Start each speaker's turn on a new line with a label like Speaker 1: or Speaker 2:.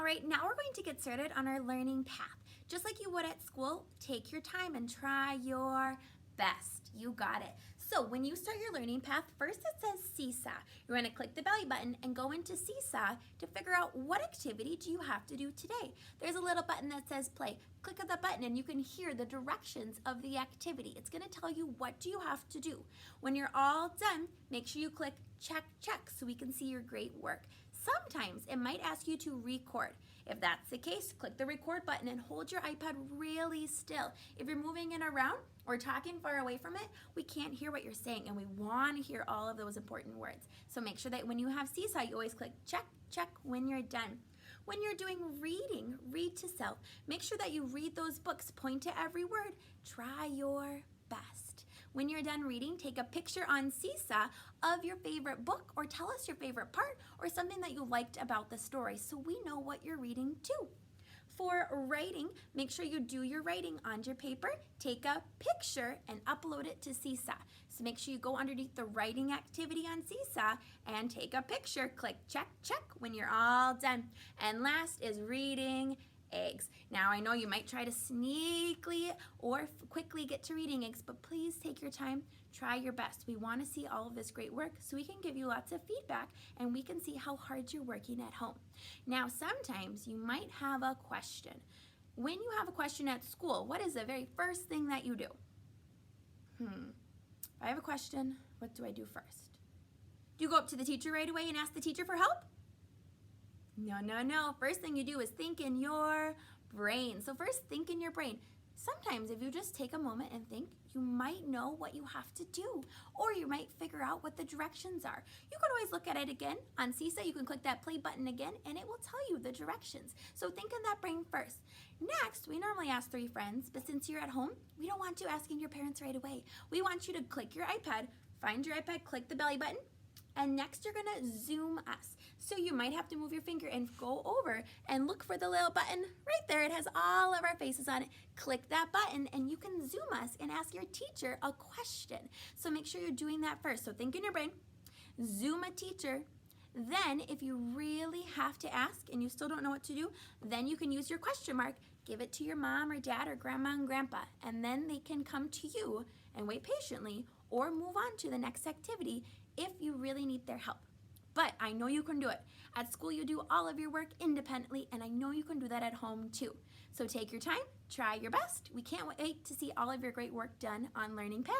Speaker 1: right, now we're going to get started on our learning path. Just like you would at school, take your time and try your best. You got it. So when you start your learning path, first it says Seesaw. You're going to click the belly button and go into Seesaw to figure out what activity do you have to do today. There's a little button that says play. Click on the button and you can hear the directions of the activity. It's going to tell you what do you have to do. When you're all done, make sure you click check, check so we can see your great work. Sometimes it might ask you to record. If that's the case, click the record button and hold your iPad really still. If you're moving it around or talking far away from it, we can't hear what you're saying and we want to hear all of those important words. So make sure that when you have Seesaw, you always click check, check when you're done. When you're doing reading, read to self, make sure that you read those books, point to every word, try your best. When you're done reading, take a picture on Seesaw of your favorite book or tell us your favorite part or something that you liked about the story so we know what you're reading too. For writing, make sure you do your writing on your paper, take a picture and upload it to Seesaw. So make sure you go underneath the writing activity on Seesaw and take a picture, click check, check when you're all done. And last is reading eggs. Now I know you might try to sneakily or quickly get to reading eggs, but please take your time, try your best. We want to see all of this great work so we can give you lots of feedback and we can see how hard you're working at home. Now sometimes you might have a question. When you have a question at school, what is the very first thing that you do? If I have a question, what do I do first? Do you go up to the teacher right away and ask the teacher for help? No. First thing you do is think in your brain. So first, think in your brain. Sometimes if you just take a moment and think, you might know what you have to do, or you might figure out what the directions are. You can always look at it again. On Seesaw, you can click that play button again, and it will tell you the directions. So think in that brain first. Next, we normally ask 3 friends, but since you're at home, we don't want you asking your parents right away. We want you to click your iPad, find your iPad, click the belly button, and next you're gonna zoom us. So you might have to move your finger and go over and look for the little button right there. It has all of our faces on it. Click that button and you can zoom us and ask your teacher a question. So make sure you're doing that first. So think in your brain, zoom a teacher. Then if you really have to ask and you still don't know what to do, then you can use your question mark, give it to your mom or dad or grandma and grandpa, and then they can come to you and wait patiently or move on to the next activity if you really need their help. But I know you can do it. At school, you do all of your work independently, and I know you can do that at home too. So take your time, try your best. We can't wait to see all of your great work done on Learning Path.